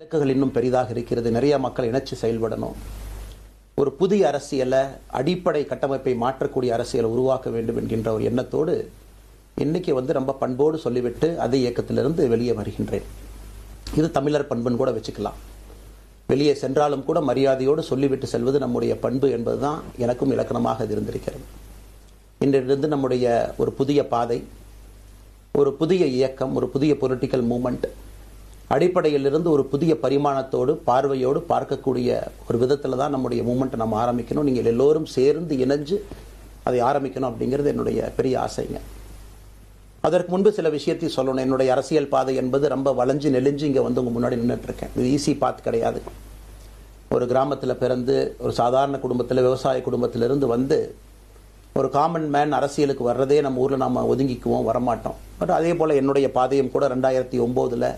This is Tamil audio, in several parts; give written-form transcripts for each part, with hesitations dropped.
இலக்குகள் இன்னும் பெரிதாக இருக்கிறது. நிறைய மக்கள் இணைச்சு செயல்படணும். ஒரு புதிய அரசியலை, அடிப்படை கட்டமைப்பை மாற்றக்கூடிய அரசியலை உருவாக்க வேண்டும் என்கின்ற ஒரு எண்ணத்தோடு இன்னைக்கு ரொம்ப பண்போடு சொல்லிவிட்டு அதே இயக்கத்திலிருந்து வெளியே வருகின்றேன். இது தமிழர் பண்புன்னு கூட வச்சுக்கலாம். வெளியே சென்றாலும் கூட மரியாதையோடு சொல்லிவிட்டு செல்வது நம்முடைய பண்பு என்பதுதான் எனக்கும் இலக்கணமாக இது இருந்திருக்கிறது. இன்றிலிருந்து நம்முடைய ஒரு புதிய பாதை, ஒரு புதிய இயக்கம், ஒரு புதிய பொலிட்டிக்கல் மூமெண்ட் அடிப்படையிலிருந்து ஒரு புதிய பரிமாணத்தோடு பார்வையோடு பார்க்கக்கூடிய ஒரு விதத்தில் தான் நம்முடைய மூமெண்ட்டை நம்ம ஆரம்பிக்கணும். நீங்கள் எல்லோரும் சேர்ந்து இணைஞ்சு அதை ஆரம்பிக்கணும் அப்படிங்கிறது என்னுடைய பெரிய ஆசைங்க. அதற்கு முன்பு சில விஷயத்தை சொல்லணும். என்னுடைய அரசியல் பாதை என்பது ரொம்ப வளைஞ்சு நெளிஞ்சு இங்கே வந்து உங்கள் முன்னாடி நின்றுட்டு இருக்கேன். இது ஈஸி பாத் கிடையாது. ஒரு கிராமத்தில் பிறந்து ஒரு சாதாரண குடும்பத்தில், விவசாய குடும்பத்திலிருந்து வந்து ஒரு காமன் மேன் அரசியலுக்கு வர்றதே நம்ம ஊரில் நம்ம ஒதுங்கிக்குவோம், வரமாட்டோம். பட் அதே போல் என்னுடைய பாதையும் கூட 2009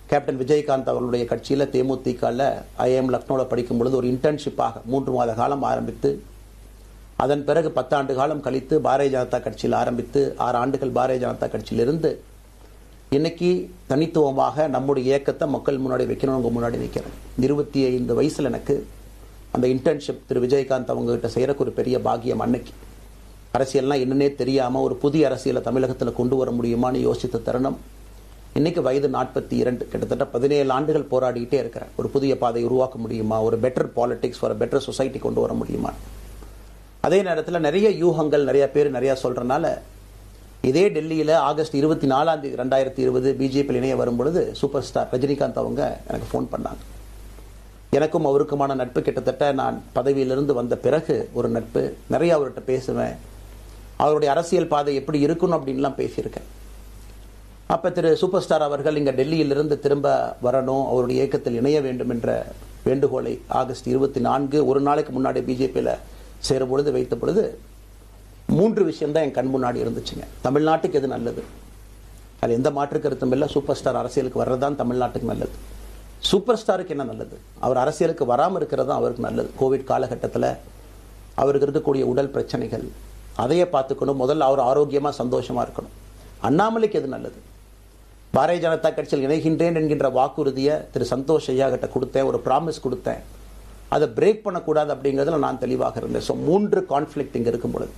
கேப்டன் விஜயகாந்த் அவர்களுடைய கட்சியில் தேமுதிகவில் ஐஎம் லக்னோவில் படிக்கும் பொழுது ஒரு இன்டர்ன்ஷிப்பாக 3 மாத காலம் ஆரம்பித்து, அதன் பிறகு 10 ஆண்டு காலம் கழித்து பாரதிய ஜனதா கட்சியில் ஆரம்பித்து 6 ஆண்டுகள் பாரதிய ஜனதா கட்சியிலிருந்து இன்னைக்கு தனித்துவமாக நம்முடைய இயக்கத்தை மக்கள் முன்னாடி வைக்கணும். உங்க முன்னாடி நிற்கிறேன். 25 வயசுல எனக்கு அந்த இன்டர்ன்ஷிப் திரு விஜயகாந்த் அவங்க கிட்ட செய்யறக்கு ஒரு பெரிய பாக்கியம். அன்னைக்கு அரசியல்னா என்னன்னே தெரியாம ஒரு புதிய அரசியலை தமிழகத்தில் கொண்டு வர முடியுமான்னு யோசித்த தருணம். இன்னைக்கு வயது 42, கிட்டத்தட்ட 17 ஆண்டுகள் போராடிக்கிட்டே இருக்கிறேன். ஒரு புதிய பாதை உருவாக்க முடியுமா, ஒரு better politics for better society கொண்டு வர முடியுமா. அதே நேரத்தில் நிறைய யூகங்கள் நிறைய பேர் நிறைய சொல்றதுனால இதே டெல்லியில் ஆகஸ்ட் 24 2020 பிஜேபி இணைய வரும்பொழுது சூப்பர் ஸ்டார் ரஜினிகாந்த் அவங்க எனக்கு ஃபோன் பண்ணாங்க. எனக்கும் அவருக்குமான நட்பு கிட்டத்தட்ட நான் பதவியிலிருந்து வந்த பிறகு ஒரு நட்பு. நிறைய அவர்கிட்ட பேசுவேன். அவருடைய அரசியல் பாதை எப்படி இருக்கணும் அப்படின்லாம் பேசியிருக்கேன். அப்போ திரு சூப்பர் ஸ்டார் அவர்கள் இங்கே டெல்லியிலிருந்து திரும்ப வரணும், அவருடைய இயக்கத்தில் இணைய வேண்டும் என்ற வேண்டுகோளை ஆகஸ்ட் 24 ஒரு நாளைக்கு முன்னாடி பிஜேபியில் சேரும் பொழுது வைத்த பொழுது 3 விஷயம் தான் என் கண் முன்னாடி இருந்துச்சுங்க. தமிழ்நாட்டுக்கு எது நல்லது, அது எந்த மாற்று கருத்தும் இல்லை. சூப்பர் ஸ்டார் அரசியலுக்கு வர்றதுதான் தமிழ்நாட்டுக்கு நல்லது. சூப்பர் ஸ்டாருக்கு என்ன நல்லது, அவர் அரசியலுக்கு வராமல் இருக்கிறது தான் அவருக்கு நல்லது. கோவிட் காலகட்டத்தில் அவருக்கு இருக்கக்கூடிய உடல் பிரச்சனைகள் அதையே பார்த்துக்கணும். முதல்ல அவர் ஆரோக்கியமாக சந்தோஷமாக இருக்கணும். அண்ணாமலைக்கு எது நல்லது, பாரதிய ஜனதா கட்சியில் இணைகின்றேன் என்கின்ற வாக்குறுதியை திரு சந்தோஷ் ஐயா கிட்ட கொடுத்தேன், ஒரு ப்ராமிஸ் கொடுத்தேன். அதை பிரேக் பண்ணக்கூடாது அப்படிங்கிறதுல நான் தெளிவாக இருந்தேன். ஸோ 3 கான்ஃப்ளிக்ட் இங்கே இருக்கும் பொழுது,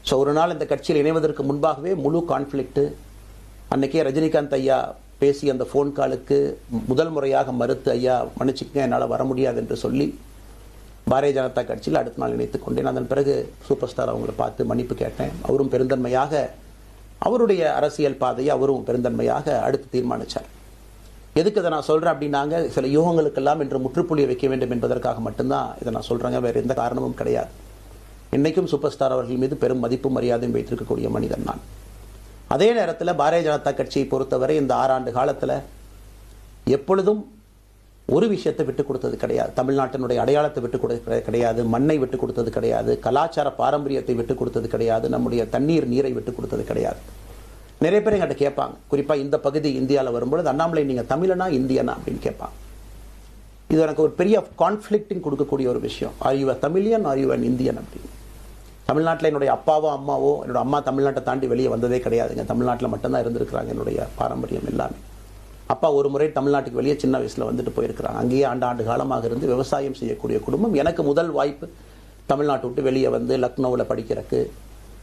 ஸோ ஒரு நாள் இந்த கட்சியில் இணைவதற்கு முன்பாகவே முழு கான்ஃப்ளிக்ட்டு. அன்னைக்கே ரஜினிகாந்த் ஐயா பேசி அந்த ஃபோன் காலுக்கு முதல் முறையாக மறுத்து, ஐயா மன்னிச்சுக்கங்க என்னால் வர முடியாது என்று சொல்லி பாரதிய ஜனதா கட்சியில் அடுத்த நாள் இணைத்துக் கொண்டேன். அதன் பிறகு சூப்பர் ஸ்டார் அவங்களை பார்த்து மன்னிப்பு கேட்டேன். அவரும் பெருந்தன்மையாக அவருடைய அரசியல் பாதையை அவரும் பெருந்தன்மையாக அடுத்து தீர்மானித்தார். எதுக்கு இதை நான் சொல்கிறேன் அப்படின்னாங்க, சில யூகங்களுக்கெல்லாம் இன்று முற்றுப்புள்ளியை வைக்க வேண்டும் என்பதற்காக மட்டும்தான் இதை நான் சொல்கிறேங்க. வேறு எந்த காரணமும் கிடையாது. இன்றைக்கும் சூப்பர் ஸ்டார் அவர்கள் மீது பெரும் மதிப்பும் மரியாதையும் வைத்திருக்கக்கூடிய மனிதன் நான். அதே நேரத்தில் பாரதிய ஜனதா கட்சியை பொறுத்தவரை இந்த 6 ஆண்டு காலத்தில் எப்பொழுதும் ஒரு விஷயத்தை விட்டுக் கொடுத்தது கிடையாது. தமிழ்நாட்டினுடைய அடையாளத்தை விட்டுக் கொடுத்தது கிடையாது, மண்ணை விட்டுக் கொடுத்தது கிடையாது, கலாச்சார பாரம்பரியத்தை விட்டுக் கொடுத்தது கிடையாது, நம்முடைய தண்ணீர் நீரை விட்டுக் கொடுத்தது கிடையாது. நிறைய பேர் எங்கிட்ட கேட்பாங்க, குறிப்பாக இந்த பகுதி இந்தியாவில் வரும்பொழுது, அண்ணாமலை நீங்கள் தமிழனா இந்தியனா அப்படின்னு கேட்பாங்க. இது எனக்கு ஒரு பெரிய கான்ஃப்ளிக்டிங் கொடுக்கக்கூடிய ஒரு விஷயம். Are you a Tamilian, are you an Indian அப்படின்னு. தமிழ்நாட்டில் என்னுடைய அப்பாவோ அம்மாவோ, என்னோட அம்மா தமிழ்நாட்டை தாண்டி வெளியே வந்ததே கிடையாதுங்க. தமிழ்நாட்டில் மட்டும்தான் இருந்திருக்கிறாங்க. என்னுடைய பாரம்பரியம் எல்லாமே. அப்பா ஒரு முறை தமிழ்நாட்டுக்கு வெளியே சின்ன வயசில் வந்துட்டு போயிருக்கிறாங்க. அங்கேயே ஆண்டு காலமாக இருந்து விவசாயம் செய்யக்கூடிய குடும்பம். எனக்கு முதல் வாய்ப்பு தமிழ்நாட்டை விட்டு வெளியே வந்து லக்னோவில் படிக்கிறதுக்கு,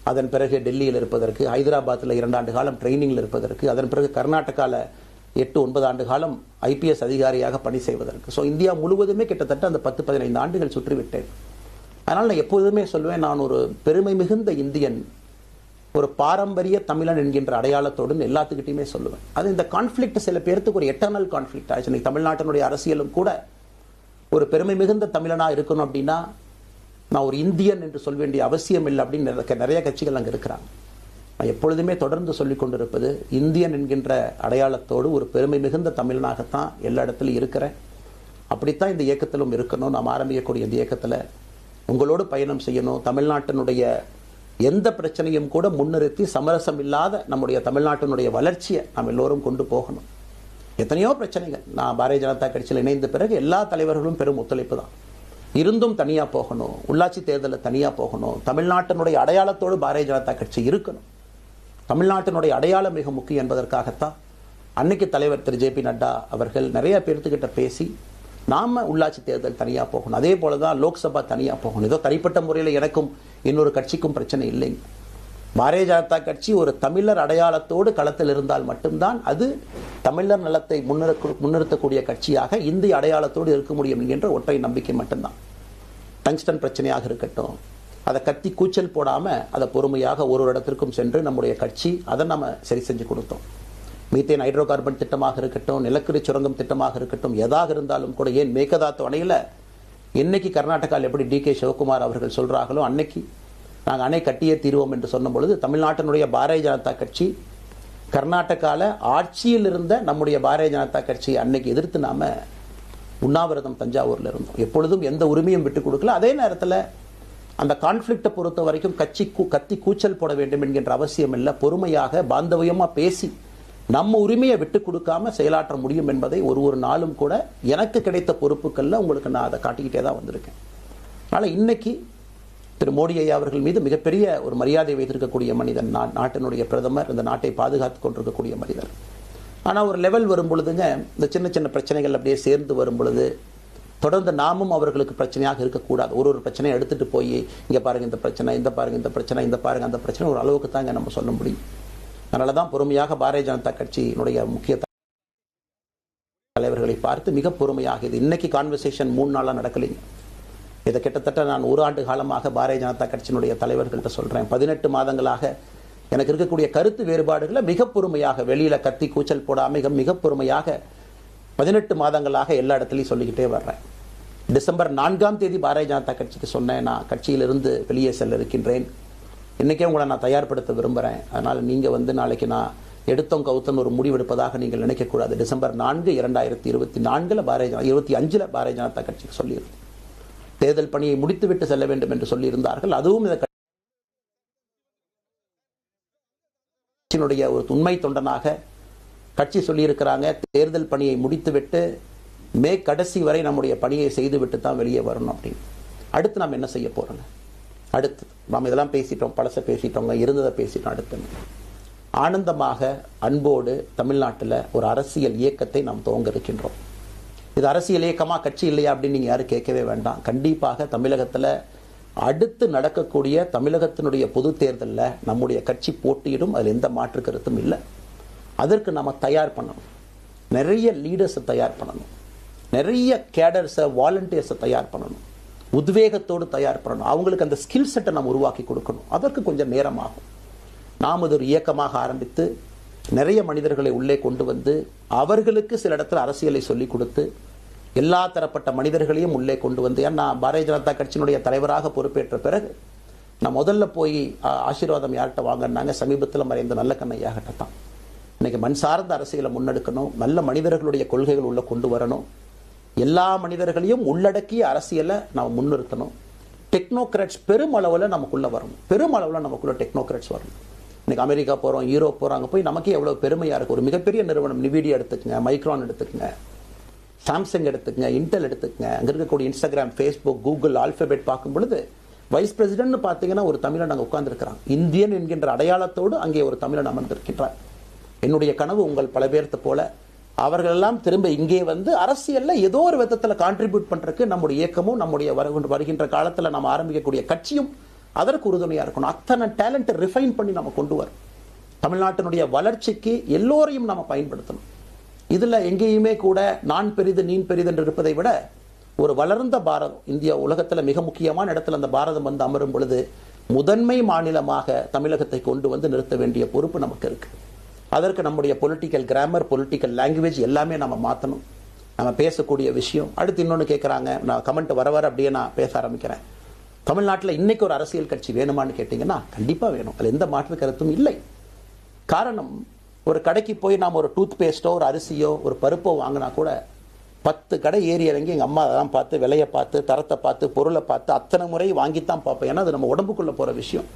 அதன் பிறகு டெல்லியில் இருப்பதற்கு, ஹைதராபாத்தில் 2 ஆண்டு காலம் ட்ரைனிங்கில் இருப்பதற்கு, அதன் பிறகு கர்நாடகாவில் 8-9 ஆண்டு காலம் IPS அதிகாரியாக பணி செய்வதற்கு. ஸோ இந்தியா முழுவதுமே கிட்டத்தட்ட அந்த 10-15 ஆண்டுகள் சுற்றிவிட்டேன். அதனால் நான் எப்போதுமே சொல்வேன், நான் ஒரு பெருமை மிகுந்த இந்தியன், ஒரு பாரம்பரிய தமிழன் என்கின்ற அடையாளத்தோடு எல்லாத்துக்கிட்டையுமே சொல்லுவேன். அது இந்த கான்ஃப்ளிக்ட் சில பேருக்கு ஒரு எட்டர்னல் கான்ஃப்ளிக்ட் ஆச்சு. இன்னைக்கு தமிழ்நாட்டினுடைய அரசியலும் கூட ஒரு பெருமை மிகுந்த தமிழனாக இருக்கணும் அப்படின்னா நான் ஒரு இந்தியன் என்று சொல்ல வேண்டிய அவசியம் இல்லை அப்படின்னு நிறைய கட்சிகள் அங்கே இருக்கிறாங்க. நான் எப்பொழுதுமே தொடர்ந்து சொல்லிக் கொண்டிருப்பது, இந்தியன் என்கின்ற அடையாளத்தோடு ஒரு பெருமை மிகுந்த தமிழனாகத்தான் எல்லா இடத்துலையும் இருக்கிறேன். அப்படித்தான் இந்த இயக்கத்திலும் இருக்கணும். நாம் ஆரம்பிக்கக்கூடிய இந்த இயக்கத்தில் உங்களோடு பயணம் செய்யணும். தமிழ்நாட்டினுடைய எந்த பிரச்சனையும் கூட முன்னிறுத்தி சமரசம் இல்லாத நம்முடைய தமிழ்நாட்டினுடைய வளர்ச்சியை நாம் எல்லோரும் கொண்டு போகணும். எத்தனையோ பிரச்சனைகள். நான் பாரதிய ஜனதா கட்சியில் இணைந்த பிறகு எல்லா தலைவர்களும் பெரும் ஒத்துழைப்பு தான் இருந்தும் தனியாக போகணும், உள்ளாட்சி தேர்தலில் தனியாக போகணும், தமிழ்நாட்டினுடைய அடையாளத்தோடு பாரதிய ஜனதா கட்சி இருக்கணும். தமிழ்நாட்டினுடைய அடையாளம் மிக முக்கியம் என்பதற்காகத்தான் அன்னைக்கு தலைவர் திரு ஜே.பி. நட்டா அவர்கள் நிறைய பேர்த்துக்கிட்ட பேசி நாம உள்ளாட்சி தேர்தல் தனியா போகணும், அதே போலதான் லோக்சபா தனியா போகணும். ஏதோ தனிப்பட்ட முறையில் எனக்கும் இன்னொரு கட்சிக்கும் பிரச்சனை இல்லைங்க. பாரதிய ஜனதா கட்சி ஒரு தமிழர் அடையாளத்தோடு களத்தில் இருந்தால் மட்டும்தான் அது தமிழர் நலத்தை முன்னிறுத்தக்கூடிய கட்சியாக இந்திய அடையாளத்தோடு இருக்க முடியும் என்கின்ற ஒற்றை நம்பிக்கை மட்டும்தான். டங்ஸ்டன் பிரச்சனையாக இருக்கட்டும், அதை கத்தி கூச்சல் போடாம அதை பொறுமையாக ஒரு இடத்திற்கும் சென்று நம்முடைய கட்சி அதை நம்ம சரி செஞ்சு கொடுத்தோம். மீத்தேன் ஹைட்ரோ கார்பன் திட்டமாக இருக்கட்டும், நிலக்கரி சுரங்கம் திட்டமாக இருக்கட்டும், எதாக இருந்தாலும் கூட, ஏன் மேகதாத்து அணையில் இன்னைக்கு கர்நாடகாவில் எப்படி டி.கே. சிவகுமார் அவர்கள் சொல்றாங்களோ அன்னைக்கு நாங்கள் அணை கட்டியே தீர்வோம் என்று சொன்ன பொழுது தமிழ்நாட்டினுடைய பாரதிய ஜனதா கட்சி கர்நாடகாவில் ஆட்சியில் இருந்த நம்முடைய பாரதிய ஜனதா கட்சி அன்னைக்கு எதிர்த்து நாம உண்ணாவிரதம் தஞ்சாவூர்ல இருந்தோம். எப்பொழுதும் எந்த உரிமையும் விட்டுக் கொடுக்கல. அதே நேரத்தில் அந்த கான்ஃபிளிக்டை பொறுத்த வரைக்கும் கத்தி கூச்சல் போட வேண்டும் என்கின்ற அவசியம் இல்லை. பொறுமையாக பாந்தவியமா பேசி நம்ம உரிமையை விட்டு கொடுக்காம செயலாற்ற முடியும் என்பதை ஒரு நாளும் கூட எனக்கு கிடைத்த பொறுப்புகள்ல உங்களுக்கு நான் அதை காட்டிக்கிட்டே தான் வந்திருக்கேன். அதனால இன்னைக்கு திரு மோடி ஐயா அவர்கள் மீது மிகப்பெரிய ஒரு மரியாதை வைத்திருக்கக்கூடிய மனிதன், நாட்டினுடைய பிரதமர், இந்த நாட்டை பாதுகாத்து கொண்டிருக்கக்கூடிய மனிதர். ஆனா ஒரு லெவல் வரும் பொழுதுங்க, இந்த சின்ன சின்ன பிரச்சனைகள் அப்படியே சேர்ந்து வரும் பொழுது தொடர்ந்து நாமும் அவர்களுக்கு பிரச்சனையாக இருக்கக்கூடாது. ஒரு பிரச்சனையை எடுத்துட்டு போய் இங்க பாருங்க இந்த பிரச்சனை, இந்த பாருங்க இந்த பிரச்சனை, இந்த பாருங்க அந்த பிரச்சனை, ஒரு அளவுக்கு தாங்க நம்ம சொல்ல முடியும். அதனாலதான் பொறுமையாக பாரதிய ஜனதா கட்சியினுடைய முக்கிய தலைவர்களை பார்த்து மிக பொறுமையாக, இது இன்னைக்கு கான்வர்சேஷன் 3 நாளா நடக்கலைங்க. இதை கிட்டத்தட்ட நான் 1 ஆண்டு காலமாக பாரதிய ஜனதா கட்சியினுடைய தலைவர்கள்ட்ட சொல்றேன். 18 மாதங்களாக எனக்கு இருக்கக்கூடிய கருத்து வேறுபாடுகளை மிக பொறுமையாக, வெளியில கத்தி கூச்சல் போடாம மிக பொறுமையாக 18 மாதங்களாக எல்லா இடத்துலையும் சொல்லிக்கிட்டே வர்றேன். டிசம்பர் 4ஆம் தேதி பாரதிய ஜனதா கட்சிக்கு சொன்னேன், நான் கட்சியிலிருந்து வெளியே செல்ல இருக்கின்றேன், இன்னைக்கே உங்களை நான் தயார்படுத்த விரும்புகிறேன், அதனால் நீங்கள் நாளைக்கு நான் எடுத்தோம் கவுத்தம் ஒரு முடிவெடுப்பதாக நீங்கள் நினைக்கக்கூடாது. டிசம்பர் 4, 2024 25 பாரதிய ஜனதா கட்சிக்கு சொல்லியிருந்தேன். தேர்தல் பணியை முடித்துவிட்டு செல்ல வேண்டும் என்று சொல்லியிருந்தார்கள். அதுவும் இந்த கட்சியினுடைய ஒரு உண்மை தொண்டனாக கட்சி சொல்லியிருக்கிறாங்க, தேர்தல் பணியை முடித்துவிட்டு மே கடைசி வரை நம்முடைய பணியை செய்துவிட்டு தான் வெளியே வரணும் அப்படின்னு. அடுத்து நாம் என்ன செய்ய போறோங்க? அடுத்து நாம் இதெல்லாம் பேசிட்டோம், பழச பேசிட்டோங்க, இருந்ததை பேசிட்டோம். அடுத்து ஆனந்தமாக அன்போடு தமிழ்நாட்டில் ஒரு அரசியல் இயக்கத்தை நாம் துவங்க இருக்கின்றோம். இது அரசியல் இயக்கமா, கட்சி இல்லையா அப்படின்னு நீங்க யாரும் கேட்கவே வேண்டாம். கண்டிப்பாக தமிழகத்தில் அடுத்து நடக்கக்கூடிய தமிழகத்தினுடைய பொது தேர்தலில் நம்முடைய கட்சி போட்டியிடும், அதில் எந்த மாற்று கருத்தும் இல்லை. அதற்கு நம்ம தயார் பண்ணணும், நிறைய லீடர்ஸை தயார் பண்ணணும், நிறைய கேடர்ஸை, வாலண்டியர்ஸை தயார் பண்ணணும், உத்வேகத்தோடு தயார் பண்ணணும். அவங்களுக்கு அந்த ஸ்கில் செட்டை நம்ம உருவாக்கி கொடுக்கணும். அதற்கு கொஞ்சம் நேரம் ஆகும். நாம் அது ஒரு இயக்கமாக ஆரம்பித்து நிறைய மனிதர்களை உள்ளே கொண்டு வந்து அவர்களுக்கு சில இடத்துல அரசியலை சொல்லிக் கொடுத்து எல்லா தரப்பட்ட மனிதர்களையும் உள்ளே கொண்டு வந்து, ஏன்னா பாரதிய ஜனதா கட்சியினுடைய தலைவராக பொறுப்பேற்ற பிறகு நான் முதல்ல போய் ஆசீர்வாதம் யார்கிட்ட வாங்கினாங்க, சமீபத்தில் மறைந்த நல்ல கண்ணையாகிட்ட தான். இன்னைக்கு மண் சார்ந்த அரசியலை முன்னெடுக்கணும், நல்ல மனிதர்களுடைய கொள்கைகள் உள்ள கொண்டு வரணும், எல்லா மனிதர்களையும் உள்ளடக்கிய அரசியலை நாம் முன்னிறுத்தணும். டெக்னோக்ராட்ஸ் பெருமளவில் நமக்குள்ள வரணும், பெருமளவில் நமக்குள்ள டெக்னோக்ராட்ஸ் வரணும். இன்னைக்கு அமெரிக்கா போறோம், யூரோப் போறோம், அங்கே போய் நமக்கே எவ்வளவு பெருமையா இருக்கு. ஒரு மிகப்பெரிய நிறுவனம் நிவிடியா எடுத்துக்கங்க, மைக்ரான் எடுத்துக்கங்க, சாம்சங் எடுத்துக்கங்க, இன்டெல் எடுத்துக்கங்க, அங்க இருக்கக்கூடிய இன்ஸ்டாகிராம், ஃபேஸ்புக், கூகுள், ஆல்பபெட் பார்க்கும் பொழுது வைஸ் பிரசிடென்ட் பார்த்தீங்கன்னா ஒரு தமிழன் அங்கே உட்கார்ந்துருக்கிறான். இந்தியன் என்கின்ற அடையாளத்தோடு அங்கே ஒரு தமிழன் அமர்ந்திருக்கின்றார். என்னுடைய கனவு உங்கள் பல பேர்த்த போல அவர்கள் எல்லாம் திரும்ப இங்கே வந்து அரசியல்ல ஏதோ ஒரு விதத்தில் கான்ட்ரிபியூட் பண்றதுக்கு நம்முடைய இயக்கமும் நம்முடைய வருகின்ற காலத்தில் நம்ம ஆரம்பிக்கக்கூடிய கட்சியும் அதற்கு உறுதுணையா இருக்கணும். அத்தனை டேலண்ட்டை ரிஃபைன் பண்ணி நம்ம கொண்டு வரும். தமிழ்நாட்டினுடைய வளர்ச்சிக்கு எல்லோரையும் நம்ம பயன்படுத்தணும். இதுல எங்கேயுமே கூட நான் பெரிது நீ பெரிது என்று இருப்பதை விட ஒரு வளர்ந்த பாரதம், இந்தியா உலகத்துல மிக முக்கியமான இடத்துல அந்த பாரதம் வந்து அமரும் பொழுது முதன்மை மாநிலமாக தமிழகத்தை கொண்டு வந்து நிறுத்த வேண்டிய பொறுப்பு நமக்கு இருக்கு. அதற்கு நம்முடைய பொலிட்டிக்கல் கிராமர், பொலிட்டிக்கல் லாங்குவேஜ் எல்லாமே நம்ம மாற்றணும். நம்ம பேசக்கூடிய விஷயம். அடுத்து இன்னொன்று கேட்குறாங்க, நான் கமெண்ட் வர அப்படியே நான் பேச ஆரம்பிக்கிறேன். தமிழ்நாட்டில் இன்னைக்கு ஒரு அரசியல் கட்சி வேணுமான்னு கேட்டீங்கன்னா கண்டிப்பாக வேணும், அதில் எந்த மாற்று கருத்தும் இல்லை. காரணம், ஒரு கடைக்கு போய் நாம் ஒரு டூத் பேஸ்ட்டோ ஒரு அரிசியோ ஒரு பருப்போ வாங்கினா கூட 10 கடை ஏறி இறங்கி எங்கள் அம்மா அதெல்லாம் பார்த்து விலையை பார்த்து தரத்தை பார்த்து பொருளை பார்த்து அத்தனை முறை வாங்கித்தான் பார்ப்பேன். ஏன்னா அது நம்ம உடம்புக்குள்ள போகிற விஷயம்.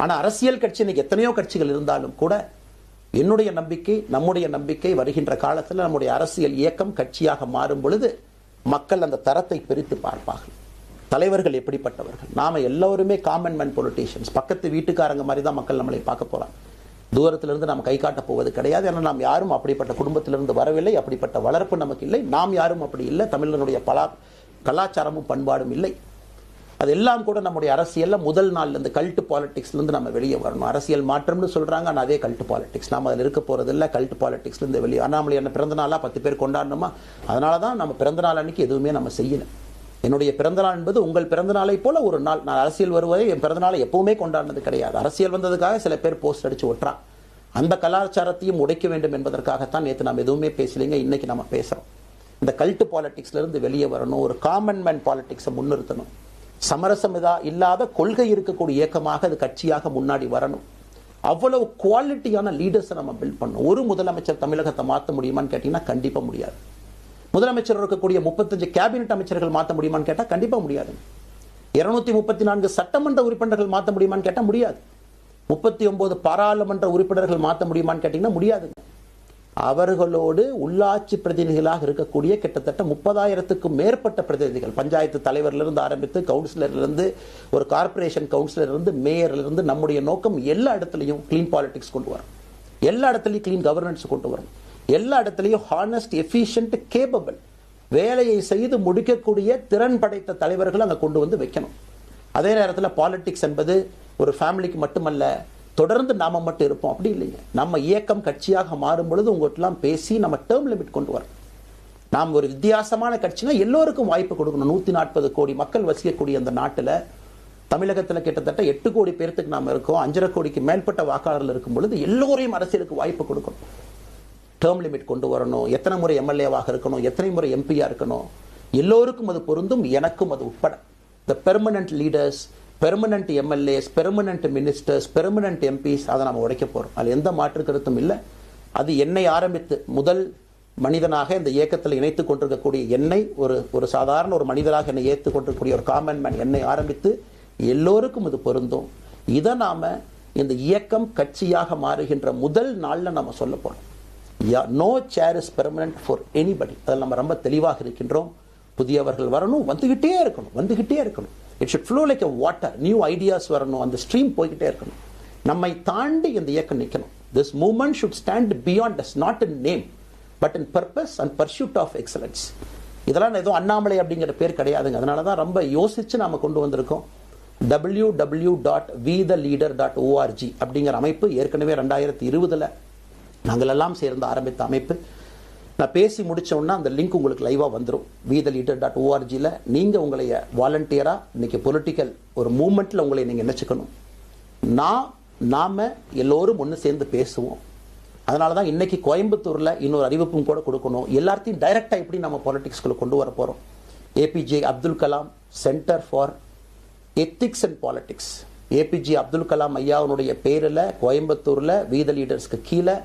ஆனால் அரசியல் கட்சி இன்னைக்கு எத்தனையோ கட்சிகள் இருந்தாலும் கூட என்னுடைய நம்பிக்கை, நம்முடைய நம்பிக்கை, வருகின்ற காலத்தில் நம்முடைய அரசியல் இயக்கம் கட்சியாக மாறும் பொழுது மக்கள் அந்த தரத்தை பிரித்து பார்ப்பார்கள். தலைவர்கள் எப்படிப்பட்டவர்கள், நாம எல்லோருமே காமன் மேன் பொலிட்டீஷியன்ஸ், பக்கத்து வீட்டுக்காரங்க மாதிரி தான் மக்கள் நம்மளை பார்க்க போறாங்க. தூரத்திலிருந்து நாம் கை காட்டப் போவது கிடையாது. ஏன்னா நாம் யாரும் அப்படிப்பட்ட குடும்பத்திலிருந்து வரவில்லை, அப்படிப்பட்ட வளர்ப்பு நமக்கு இல்லை, நாம் யாரும் அப்படி இல்லை, தமிழனுடைய கலாச்சாரமும் பண்பாடும் இல்லை. அதெல்லாம் கூட நம்முடைய அரசியல்ல முதல் நாள்ல இந்த கல்ட் பாலிடிக்ஸ்ல இருந்து நம்ம வெளியே வரணும். அரசியல் மாற்றம்னு சொல்றாங்க, ஆனால் அதே கல்ட் பாலிடிக்ஸ். நம்ம அதில் இருக்க போறது இல்லை. கல்ட் பாலிடிக்ஸ்ல இருந்து வெளியே. அண்ணாமலை என்ன பிறந்த நாளா 10 பேர் கொண்டாடணுமா? அதனாலதான் நம்ம பிறந்த நாள் அன்னைக்கு எதுவுமே நம்ம செய்யல. என்னுடைய பிறந்தநாள் என்பது உங்கள் பிறந்தநாளை போல ஒரு நாள். நான் அரசியல் வருவதை என் பிறந்தநாளை எப்பவுமே கொண்டாடினது கிடையாது. அரசியல் வந்ததுக்காக சில பேர் போஸ்ட் அடிச்சு ஒட்டுறான். அந்த கலாச்சாரத்தையும் உடைக்க வேண்டும் என்பதற்காகத்தான் நேற்று நாம் எதுவுமே பேசலைங்க. இன்னைக்கு நம்ம பேசுறோம். இந்த கல்ட் பாலிடிக்ஸ்ல இருந்து வெளியே வரணும். ஒரு காமன் மேன் பாலிடிக்ஸை முன்னிறுத்தணும். சமரசம் இல்லாத கொள்கை இருக்கக்கூடிய இயக்கமாக அது கட்சியாக முன்னாடி வரணும். அவ்வளவு குவாலிட்டியான லீடர்ஸை நம்ம பில்ட் பண்ணணும். ஒரு முதலமைச்சர் தமிழகத்தை மாற்ற முடியுமான்னு கேட்டீங்கன்னா கண்டிப்பா முடியாது. முதலமைச்சர் இருக்கக்கூடிய 35 கேபினெட் அமைச்சர்கள் மாற்ற முடியுமான்னு கேட்டா கண்டிப்பா முடியாது. 234 சட்டமன்ற உறுப்பினர்கள் மாற்ற முடியுமான்னு கேட்டா முடியாது. 39 பாராளுமன்ற உறுப்பினர்கள் மாற்ற முடியுமான்னு கேட்டீங்கன்னா முடியாது. அவர்களோடு உள்ளாட்சி பிரதிநிதிகளாக இருக்கக்கூடிய கிட்டத்தட்ட 30,000க்கும் மேற்பட்ட பிரதிநிதிகள், பஞ்சாயத்து தலைவரிலிருந்து ஆரம்பித்து கவுன்சிலரிலிருந்து ஒரு கார்பரேஷன் கவுன்சிலரிலிருந்து மேயரிலிருந்து, நம்முடைய நோக்கம் எல்லா இடத்துலையும் கிளீன் பாலிடிக்ஸ் கொண்டு வரும், எல்லா இடத்துலையும் கிளீன் கவர்னன்ஸ் கொண்டு வரும், எல்லா இடத்துலையும் ஹானஸ்ட், எஃபிஷியன்ட், கேப்பபிள், வேலையை செய்து முடிக்கக்கூடிய திறன் படைத்த தலைவர்கள் அங்கே கொண்டு வந்து வைக்கணும். அதே நேரத்தில் பாலிடிக்ஸ் என்பது ஒரு ஃபேமிலிக்கு மட்டுமல்ல, தொடர்ந்து நாம மட்டும் இருப்போம் அப்படி இல்லைங்க. நம்ம இயக்கம் கட்சியாக மாறும் பொழுது உங்கள்கிட்டலாம் பேசி நம்ம டேர்ம் லிமிட் கொண்டு வரோம். நாம் ஒரு வித்தியாசமான கட்சினா எல்லோருக்கும் வாய்ப்பு கொடுக்கணும். 140 கோடி மக்கள் வசிக்கக்கூடிய அந்த நாட்டில், தமிழகத்தில் கிட்டத்தட்ட 8 கோடி பேருக்கு நாம இருக்கோம். 5.5 கோடிக்கு மேற்பட்ட வாக்காளர்கள் இருக்கும் பொழுது எல்லோரையும் அரசியலுக்கு வாய்ப்பு கொடுக்கணும். டேர்ம் லிமிட் கொண்டு வரணும். எத்தனை முறை எம்எல்ஏவாக இருக்கணும், எத்தனை முறை எம்பியா இருக்கணும், எல்லோருக்கும் அது பொருந்தும், எனக்கும் அது உட்பட. The permanent leaders, permanent MLAs, permanent ministers, permanent MPs, அதை நம்ம உடைக்க போறோம். அது எந்த மாற்று கருத்தும் இல்லை. அது என்னை ஆரம்பித்து முதல் மனிதனாக இந்த இயக்கத்தில் இணைத்துக் கொண்டிருக்கக்கூடிய என்னை, ஒரு சாதாரண ஒரு மனிதராக என்னை ஏற்றுக் கொண்டிருக்கக்கூடிய ஒரு காமன் மேன் என்னை ஆரம்பித்து எல்லோருக்கும் இது பொருந்தும். இதை நாம இந்த இயக்கம் கட்சியாக மாறுகின்ற முதல் நாள்ல நம்ம சொல்ல போறோம். No chair is permanent for anybody. அதில் நம்ம ரொம்ப தெளிவாக இருக்கின்றோம். புதியவர்கள் வரணும், வந்துகிட்டே இருக்கணும். It should flow like a water. New ideas வரணும், அந்த ஸ்ட்ரீம் போய்கிட்டே இருக்கணும். நம்மை தாண்டி இந்த இயக்கம் நிற்கணும். This movement should stand beyond us, not in name, but in purpose and pursuit of excellence. இதெல்லாம் ஏதோ அண்ணாமலை அப்படிங்கிற பேர் கிடையாதுங்க. அதனால தான் ரொம்ப யோசிச்சு நாம கொண்டு வந்திருக்கோம். www.vetheleader.org அப்படிங்கிற அமைப்பு ஏற்கனவே 2020 நாங்கள் எல்லாம் சேர்ந்து ஆரம்பித்த அமைப்பு. நான் பேசி முடிச்சோன்னா அந்த லிங்க் உங்களுக்கு லைவா வந்துடும். vetheleader.org-ல நீங்க உங்களை வாலண்டியரா இன்னைக்கு பொலிட்டிக்கல் ஒரு மூவ்மெண்ட்ல உங்களை நீங்க நினைச்சுக்கணும். நாம எல்லோரும் ஒன்று சேர்ந்து பேசுவோம். அதனாலதான் இன்னைக்கு கோயம்புத்தூர்ல இன்னொரு அறிவிப்பும் கூட கொடுக்கணும். எல்லாத்தையும் டைரக்டா எப்படி நம்ம பாலிடிக்ஸ்குள்ள கொண்டு வர போறோம். APJ Abdul Kalam centre for ethics and politics, APJ Abdul Kalam ஐயாவுடைய பேரில் கோயம்புத்தூர்ல வீத லீடர்ஸ்க்கு கீழே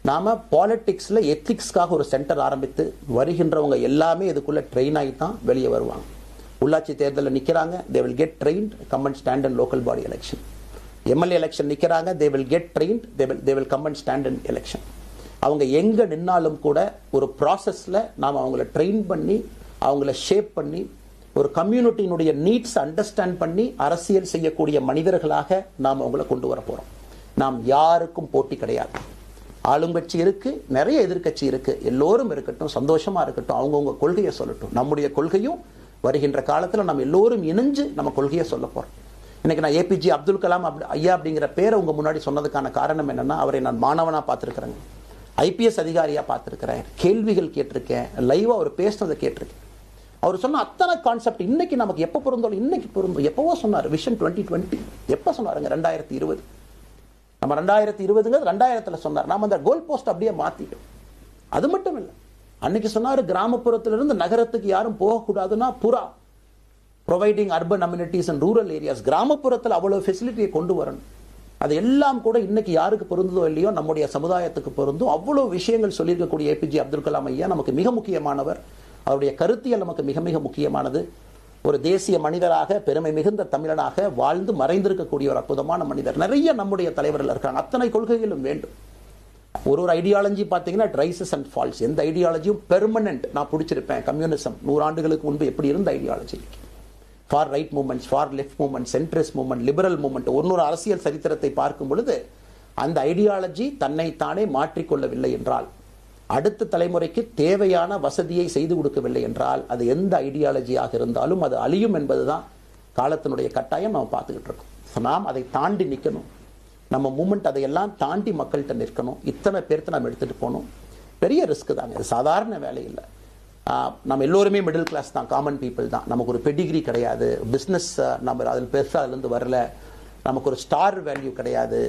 நாம பாலிடிக்ஸ்ல எத்திக்ஸ்க்காக ஒரு சென்டர் ஆரம்பித்து வருகின்றவங்க எல்லாமே இதுக்குள்ள ட்ரெயின் ஆகி தான் வெளியே வருவாங்க. உள்ளாட்சி தேர்தலில் நிற்கிறாங்க, they will get trained, come and stand in local body election. MLA election நிற்கிறாங்க, they will get trained, they will come and stand in election. அவங்க எங்க நின்னாலும் கூட ஒரு ப்ராசஸ்ல நாம அவங்கள ட்ரெயின் பண்ணி, அவங்கள ஷேப் பண்ணி, ஒரு கம்யூனிட்டியினுடைய நீட்ஸ் அண்டர்ஸ்டாண்ட் பண்ணி அரசியல் செய்யக்கூடிய மனிதர்களாக நாம் அவங்கள கொண்டு வர போறோம். நாம் யாருக்கும் போட்டி கிடையாது. ஆளுங்கட்சி இருக்கு, நிறைய எதிர்கட்சி இருக்கு, எல்லோரும் இருக்கட்டும், சந்தோஷமா இருக்கட்டும், அவங்கவுங்க கொள்கையை சொல்லட்டும். நம்முடைய கொள்கையும் வருகின்ற காலத்தில் நம்ம எல்லோரும் இணைஞ்சு நம்ம கொள்கையை சொல்ல போறோம். இன்னைக்கு நான் ஏபிஜே அப்துல் கலாம் ஐயா அப்படிங்கிற பேரை உங்க முன்னாடி சொன்னதுக்கான காரணம் என்னன்னா, அவரை நான் மாணவனா பார்த்திருக்கிறேன், ஐபிஎஸ் அதிகாரியா பார்த்திருக்கிறேன், கேள்விகள் கேட்டிருக்கேன், லைவா அவர் பேசினதை கேட்டிருக்கேன். அவர் சொன்ன அத்தனை கான்செப்ட் இன்னைக்கு நமக்கு எப்ப பொருந்தோம், இன்னைக்கு பொருந்தும். எப்பவோ சொன்னார் விஷன் 2020, எப்ப சொன்னாருங்க? 2020. நம்ம 2020 2000 சொன்னார். நாம அந்த கோல் போஸ்ட் அப்படியே மாத்திட்டோம். அது மட்டும் இல்லை, அன்னைக்கு சொன்னாரு கிராமப்புறத்திலிருந்து நகரத்துக்கு யாரும் போகக்கூடாதுன்னா புறா providing urban amenities and rural areas, கிராமப்புறத்தில் அவ்வளவு ஃபெசிலிட்டியை கொண்டு வரணும். அது எல்லாம் கூட இன்னைக்கு யாருக்கு பொருந்ததோ இல்லையோ நம்முடைய சமுதாயத்துக்கு பொருந்தும். அவ்வளவு விஷயங்கள் சொல்லியிருக்கக்கூடிய ஏபிஜே அப்துல் கலாம் ஐயா நமக்கு மிக முக்கியமானவர். அவருடைய கருத்தியல் நமக்கு மிக மிக முக்கியமானது. ஒரு தேசிய மனிதராக, பெருமை மிகுந்த தமிழனாக வாழ்ந்து மறைந்திருக்கக்கூடிய ஒரு அற்புதமான மனிதர். நிறைய நம்முடைய தலைவர்கள் இருக்காங்க. அத்தனை கொள்கைகளும் வேண்டும். ஒரு ஐடியாலஜி பார்த்தீங்கன்னா ரைசஸ் அண்ட் ஃபால்ஸ். எந்த ஐடியாலஜியும் பெர்மனன்ட் நான் பிடிச்சிருப்பேன். கம்யூனிசம் 100 ஆண்டுகளுக்கு முன்பு எப்படி இருந்த ideology, for right movements, for left movement, centrist movement, liberal movement, ஒரு அரசியல் சரித்திரத்தை பார்க்கும் பொழுது அந்த ஐடியாலஜி தன்னைத்தானே மாற்றிக்கொள்ளவில்லை என்றால், அடுத்த தலைமுறைக்கு தேவையான வசதியை செய்து கொடுக்கவில்லை என்றால், அது எந்த ஐடியாலஜியாக இருந்தாலும் அது அழியும் என்பதுதான் காலத்தினுடைய கட்டாயம் நம்ம பார்த்துக்கிட்டு இருக்கோம். நாம் அதை தாண்டி நிற்கணும். நம்ம மூமெண்ட் அதையெல்லாம் தாண்டி மக்கள்கிட்ட நிற்கணும். இத்தனை பேர்த்த நம்ம எடுத்துகிட்டு போகணும். பெரிய ரிஸ்க் தாங்க, இது சாதாரண வேலை இல்லை. நம்ம எல்லோருமே மிடில் கிளாஸ் தான், காமன் பீப்புள் தான். நமக்கு ஒரு பெடிகிரி கிடையாது, பிஸ்னஸ் நம்ம அதில் பெருசாக அதுலேருந்து வரல, நமக்கு ஒரு ஸ்டார் வேல்யூ கிடையாது,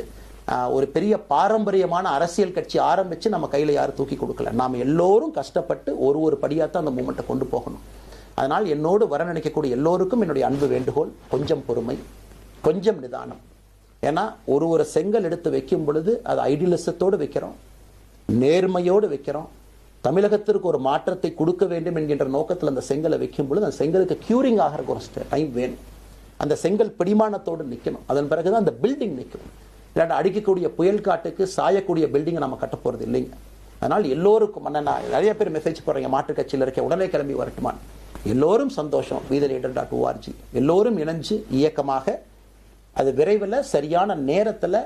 ஒரு பெரிய பாரம்பரியமான அரசியல் கட்சி ஆரம்பித்து நம்ம கையில் யாரும் தூக்கி கொடுக்கல. நாம் எல்லோரும் கஷ்டப்பட்டு ஒரு படியாக தான் அந்த மூமெண்ட்டை கொண்டு போகணும். அதனால் என்னோடு வர நினைக்கக்கூடிய எல்லோருக்கும் என்னுடைய அன்பு வேண்டுகோள், கொஞ்சம் பொறுமை, கொஞ்சம் நிதானம். ஏன்னா ஒரு செங்கல் எடுத்து வைக்கும் பொழுது அது ஐடியலிசத்தோடு வைக்கிறோம், நேர்மையோடு வைக்கிறோம். தமிழகத்திற்கு ஒரு மாற்றத்தை கொடுக்க வேண்டும் என்கின்ற நோக்கத்தில் அந்த செங்கலை வைக்கும் பொழுது அந்த செங்கலுக்கு கியூரிங் ஆகிறதுக்கு ஒரு டைம் வேணும். அந்த செங்கல் பிடிமானத்தோடு நிற்கணும். அதன் பிறகுதான் அந்த பில்டிங் நிற்கும். இல்லாட்ட அடிக்கக்கூடிய புயல் காட்டுக்கு சாயக்கூடிய பில்டிங்கை நம்ம கட்ட போகிறது இல்லைங்க. அதனால் எல்லோருக்கும் நிறைய பேர் மெசேஜ் போடுறீங்க, மாற்றுக் கட்சியில் இருக்க உடனே கிளம்பி வரட்டுமான். எல்லோரும் சந்தோஷம். wetheLeader.org எல்லோரும் இணைஞ்சு இயக்கமாக அது விரைவில் சரியான நேரத்தில்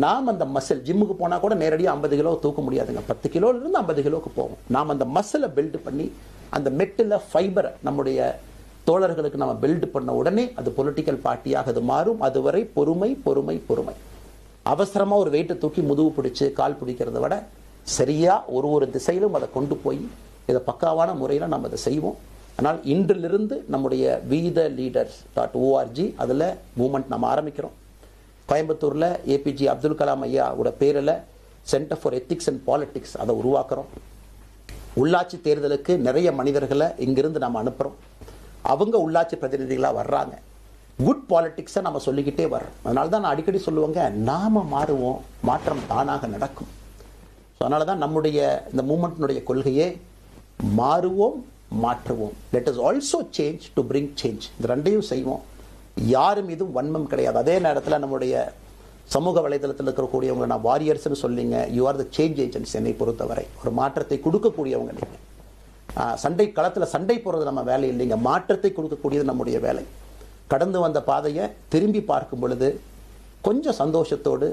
நாம் அந்த மசில், ஜிம்முக்கு போனால் கூட நேரடியாக 50 கிலோ தூக்க முடியாதுங்க, 10 கிலோலேருந்து 50 கிலோவுக்கு போகும். நாம் அந்த மசிலை பில்டு பண்ணி அந்த மெட்டில் ஃபைபரை நம்முடைய தோழர்களுக்கு நம்ம பில்டு பண்ண உடனே அது பொலிட்டிக்கல் பார்ட்டியாக அது மாறும். அதுவரை பொறுமை பொறுமை பொறுமை. அவசரமாக ஒரு வெயிட்டை தூக்கி முதுகு பிடிச்சு கால் பிடிக்கிறத விட சரியாக ஒரு திசையிலும் அதை கொண்டு போய் இதை பக்காவான முறையில் நம்ம அதை செய்வோம். ஆனால் இன்றிலிருந்து நம்முடைய wetheLeaders.org அதில் மூமெண்ட் நம்ம ஆரம்பிக்கிறோம். கோயம்புத்தூரில் ஏபிஜே அப்துல் கலாம் ஐயாவோட பேரில் centre for ethics and politics அதை உருவாக்குறோம். உள்ளாட்சி தேர்தலுக்கு நிறைய மனிதர்களை இங்கிருந்து நம்ம அனுப்புகிறோம். அவங்க உள்ளாட்சி பிரதிநிதிகளாக வர்றாங்க. குட் பாலிட்டிக்ஸை நம்ம சொல்லிக்கிட்டே வர்றோம். அதனால தான் நான் அடிக்கடி சொல்லுவாங்க, நாம மாறுவோம், மாற்றம் தானாக நடக்கும். ஸோ அதனால தான் நம்முடைய இந்த மூமெண்ட்டினுடைய கொள்கையே மாறுவோம், மாற்றுவோம். Let us also change to bring change. இந்த ரெண்டையும் செய்வோம். யாரும் இதுவும் வன்மம் கிடையாது. அதே நேரத்தில் நம்முடைய சமூக வலைதளத்தில் இருக்கக்கூடியவங்க நான் வாரியர்ஸ்னு சொல்லிங்க, you are the change agents. என்னை பொறுத்தவரை ஒரு மாற்றத்தை கொடுக்கக்கூடியவங்க நீங்கள். சண்டை களத்தில் சண்டை போடுறது நம்ம வேலை இல்லைங்க, மாற்றத்தை கொடுக்கக்கூடியது நம்முடைய வேலை. கடந்து வந்த பாதையை திரும்பி பார்க்கும் பொழுது கொஞ்சம் சந்தோஷத்தோடு,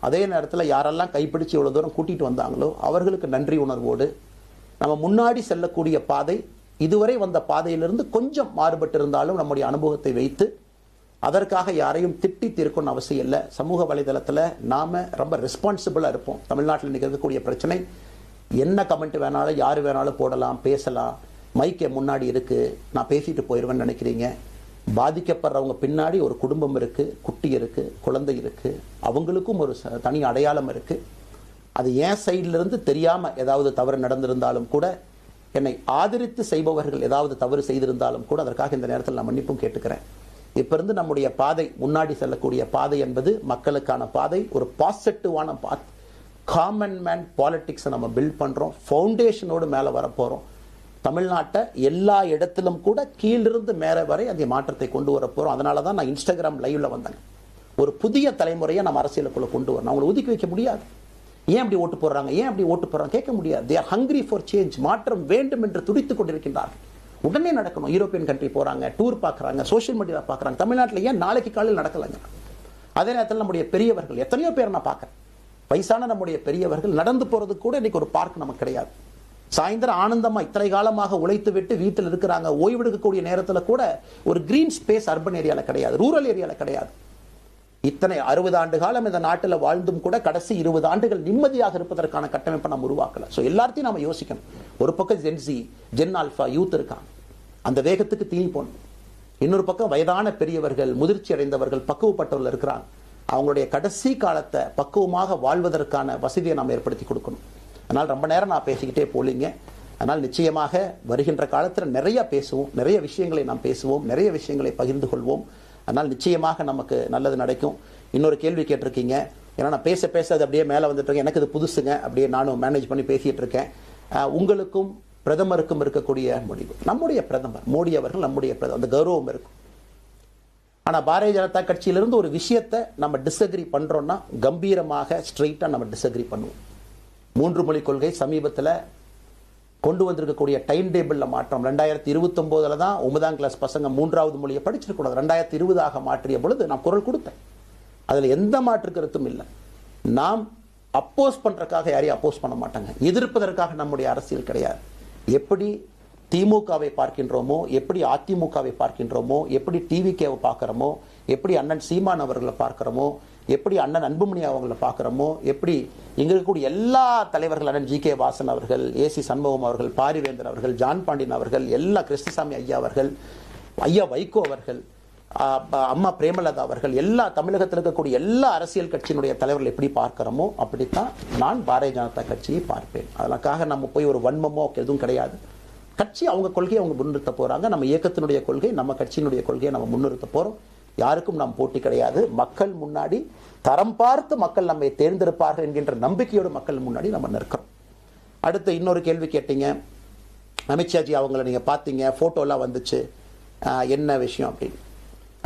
அதே நேரத்தில் யாரெல்லாம் கைப்பிடிச்சு இவ்வளோ தூரம் கூட்டிகிட்டு வந்தாங்களோ அவர்களுக்கு நன்றி உணர்வோடு, நம்ம முன்னாடி செல்லக்கூடிய பாதை இதுவரை வந்த பாதையிலிருந்து கொஞ்சம் மாறுபட்டு இருந்தாலும் நம்முடைய அனுபவத்தை வைத்து அதற்காக யாரையும் திட்டி தீர்க்கணும்னு அவசியம் இல்லை. சமூக வலைதளத்தில் நாம் ரொம்ப ரெஸ்பான்சிபிளாக இருப்போம். தமிழ்நாட்டில் இன்றைக்கி இருக்கக்கூடிய பிரச்சனை, என்ன கமெண்ட் வேணாலும் யார் வேணாலும் போடலாம், பேசலாம், மைக்கே முன்னாடி இருக்குது, நான் பேசிட்டு போயிடுவேன்னு நினைக்கிறீங்க. பாதிக்கப்படுறவங்க பின்னாடி ஒரு குடும்பம் இருக்குது, குட்டி இருக்குது, குழந்தை இருக்குது, அவங்களுக்கும் ஒரு தனி அடையாளம் இருக்குது. அது என் சைட்லேருந்து தெரியாமல் ஏதாவது தவறு நடந்திருந்தாலும் கூட, என்னை ஆதரித்து செய்பவர்கள் ஏதாவது தவறு செய்திருந்தாலும் கூட அதற்காக இந்த நேரத்தில் நான் மன்னிப்பும் கேட்டுக்கிறேன். இப்போ இருந்து நம்முடைய பாதை, முன்னாடி செல்லக்கூடிய பாதை என்பது மக்களுக்கான பாதை, ஒரு பாசிட்டிவான பாத். காமன் மேன் பாலிட்டிக்ஸை நம்ம பில்ட் பண்ணுறோம், ஃபவுண்டேஷனோடு மேலே வரப்போகிறோம். தமிழ்நாட்டை எல்லா இடத்திலும் கூட கீழிருந்து மேலே வரை அந்த மாற்றத்தை கொண்டு வர போகிறோம். அதனால தான் நான் இன்ஸ்டாகிராம் லைவ்ல வந்தேன். ஒரு புதிய தலைமுறையை நம்ம அரசியலுக்குள்ள கொண்டு வரணும். அவங்களை ஒதுக்கி வைக்க முடியாது. ஏன் அப்படி ஓட்டு போடுறாங்க, ஏன் அப்படி ஓட்டு போடுறாங்க கேட்க முடியாது. They are hungry for change. மாற்றம் வேண்டும் என்று துடித்துக் கொண்டிருக்கின்றார்கள். உடனே நடக்கணும். யூரோப்பியன் கண்ட்ரி போறாங்க, டூர் பார்க்குறாங்க, சோஷியல் மீடியா பார்க்குறாங்க. தமிழ்நாட்டில் ஏன் நாளைக்கு காலையில் நடக்கலைங்க? அதே நேரத்தில் நம்முடைய பெரியவர்கள் எத்தனையோ பேர் நான் பார்க்குறேன். வயசான நம்முடைய பெரியவர்கள் நடந்து போறது கூட இன்னைக்கு ஒரு பார்க் நமக்கு கிடையாது. சாயந்தரம் ஆனந்தமா இத்தனை காலமாக உழைத்து விட்டு வீட்டில் இருக்கிறாங்க. ஓய்வெடுக்கக்கூடிய நேரத்தில் கூட ஒரு கிரீன் ஸ்பேஸ் அர்பன் ஏரியால கிடையாது, ரூரல் ஏரியால கிடையாது. இத்தனை 60 ஆண்டு காலம் இந்த நாட்டில் வாழ்ந்தும் கூட கடைசி 20 ஆண்டுகள் நிம்மதியாக இருப்பதற்கான கட்டமைப்பை நம்ம உருவாக்கல. ஸோ எல்லாத்தையும் நம்ம யோசிக்கணும். ஒரு பக்கம் ஜென்சி, ஜென் ஆல்பா யூத் இருக்காங்க, அந்த வேகத்துக்கு தீனி போடணும். இன்னொரு பக்கம் வயதான பெரியவர்கள், முதிர்ச்சி அடைந்தவர்கள், பக்குவப்பட்டவர்கள் இருக்கிறாங்க. அவங்களுடைய கடைசி காலத்தை பக்குவமாக வாழ்வதற்கான வசதியை நாம் ஏற்படுத்தி கொடுக்கணும். அதனால் ரொம்ப நேரம் நான் பேசிக்கிட்டே போலிங்க. அதனால் நிச்சயமாக வருகின்ற காலத்தில் நிறைய பேசுவோம், நிறைய விஷயங்களை நாம் பேசுவோம், நிறைய விஷயங்களை பகிர்ந்து கொள்வோம். அதனால் நிச்சயமாக நமக்கு நல்லது நடக்கும். இன்னொரு கேள்வி கேட்டிருக்கீங்க, ஏன்னா நான் பேச பேச அது அப்படியே மேலே வந்துட்டு இருக்கேன். எனக்கு இது புதுசுங்க, அப்படியே நானும் மேனேஜ் பண்ணி பேசிட்டு இருக்கேன். உங்களுக்கும் பிரதமருக்கும் இருக்கக்கூடிய முடிவு, நம்முடைய பிரதமர் மோடி அவர்கள் நம்முடைய பிரதமர், அந்த கௌரவம் இருக்கும். ஆனால் பாரதிய ஜனதா கட்சியிலிருந்து ஒரு விஷயத்தை நம்ம டிஸ்அக்ரி பண்ணுறோன்னா கம்பீரமாக ஸ்ட்ரெயிட்டாக நம்ம டிஸ்அக்ரி பண்ணுவோம். 3 மொழி கொள்கை சமீபத்தில் கொண்டு வந்திருக்கக்கூடிய டைம் டேபிளில் மாற்றம். 2029 தான் 9ஆம் கிளாஸ் பசங்க 3வது மொழியை படிச்சிருக்கூடாது, 2020 மாற்றிய பொழுது நான் குரல் கொடுத்தேன். அதில் எந்த மாற்று கருத்தும் இல்லை. நாம் அப்போஸ் பண்றதுக்காக யாரையும் அப்போஸ் பண்ண மாட்டாங்க, எதிர்ப்பதற்காக நம்முடைய அரசியல் கிடையாது. எப்படி திமுகவை பார்க்கின்றோமோ, எப்படி அதிமுகவை பார்க்கின்றோமோ, எப்படி டிவிகேவை பார்க்கிறோமோ, எப்படி அண்ணன் சீமான் அவர்களை பார்க்கிறோமோ, எப்படி அண்ணன் அன்புமணி அவர்களை பார்க்கிறோமோ, எப்படி இங்க இருக்கக்கூடிய எல்லா தலைவர்கள், அண்ணன் ஜி கே வாசன் அவர்கள், ஏசி சண்முகம் அவர்கள், பாரிவேந்தர் அவர்கள், ஜான் பாண்டியன் அவர்கள், எல்லா கிருஷ்ணசாமி ஐயா அவர்கள், ஐயா வைகோ அவர்கள், அம்மா பிரேமலதா அவர்கள், எல்லா தமிழகத்தில் இருக்கக்கூடிய எல்லா அரசியல் கட்சியினுடைய தலைவர்கள் எப்படி பார்க்கிறோமோ அப்படித்தான் நான் பாரதிய ஜனதா கட்சியை பார்ப்பேன். அதற்காக நம்ம போய் ஒரு வன்மமோ எதுவும் கிடையாது. கட்சி அவங்க கொள்கையை அவங்க முன்னிறுத்த போறாங்க. நம்ம இயக்கத்தினுடைய கொள்கை, நம்ம கட்சியினுடைய கொள்கையை நம்ம முன்னிறுத்த போறோம். யாருக்கும் நாம் போட்டி கிடையாது. மக்கள் முன்னாடி தரம் பார்த்து மக்கள் நம்மை தேர்ந்தெடுப்பார்கள் என்கின்ற நம்பிக்கையோடு மக்கள் முன்னாடி நம்ம நிற்கிறோம். அடுத்து இன்னொரு கேள்வி கேட்டீங்க, அமித்ஷாஜி அவங்கள நீங்க பார்த்தீங்க, போட்டோலாம் வந்துச்சு, என்ன விஷயம் அப்படின்னு.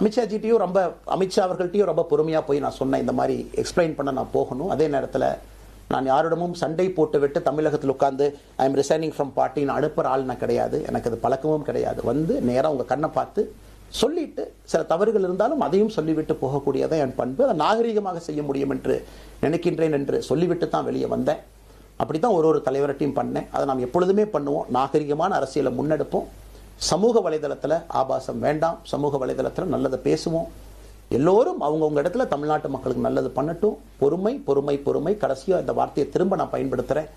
அமித்ஷாஜிட்டையும் அமித்ஷா அவர்கள்ட்டையும் ரொம்ப பொறுமையாக போய் நான் சொன்னேன், இந்த மாதிரி எக்ஸ்பிளைன் பண்ண நான் போகணும். அதே நேரத்தில் நான் யாரிடமும் சண்டை போட்டு விட்டு தமிழகத்தில் உட்காந்து ஐ எம் ரிசைனிங் ஃப்ரம் பார்ட்டின்னு அனுப்புகிற ஆள் நான் கிடையாது. எனக்கு அது பழக்கமும் கிடையாது. வந்து நேராக உங்கள் கண்ணை பார்த்து சொல்லிட்டு, சில தவறுகள் இருந்தாலும் அதையும் சொல்லிவிட்டு போகக்கூடியதான் என் பண்பு. அதை நாகரீகமாக செய்ய முடியும் என்று நினைக்கின்றேன் என்று சொல்லிவிட்டு தான் வெளியே வந்தேன். அப்படி தான் ஒரு தலைவர்கிட்டையும் பண்ணேன். அதை நாம் எப்பொழுதுமே பண்ணுவோம். நாகரிகமான அரசியலை முன்னெடுப்போம். சமூக வலைதளத்தில் ஆபாசம் வேண்டாம். சமூக வலைதளத்தில் நல்லதை பேசுவோம். எல்லோரும் அவங்கவுங்க இடத்துல தமிழ்நாட்டு மக்களுக்கு நல்லது பண்ணட்டும். பொறுமை பொறுமை பொறுமை. கடைசியாக இந்த வார்த்தையை திரும்ப நான் பயன்படுத்துகிறேன்.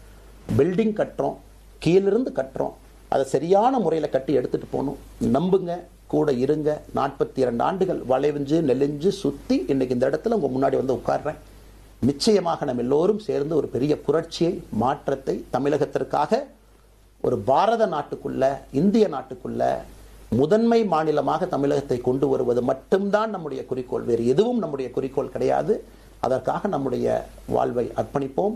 பில்டிங் கட்டுறோம், கீழிருந்து கட்டுறோம், அதை சரியான முறையில் கட்டி எடுத்துகிட்டு போகணும். நம்புங்க, கூட இருங்க. 42 ஆண்டுகள் வளைவிஞ்சு நெலிஞ்சு சுற்றி இன்னைக்கு இந்த இடத்துல உங்கள் முன்னாடி வந்து உட்கார்றேன். நிச்சயமாக நம்ம எல்லோரும் சேர்ந்து ஒரு பெரிய புரட்சியை, மாற்றத்தை தமிழகத்திற்காக, ஒரு பாரத நாட்டுக்குள்ள, இந்திய நாட்டுக்குள்ள முதன்மை மாநிலமாக தமிழகத்தை கொண்டு வருவது மட்டும்தான் நம்முடைய குறிக்கோள். வேறு எதுவும் நம்முடைய குறிக்கோள் கிடையாது. அதற்காக நம்முடைய வாழ்வை அர்ப்பணிப்போம்.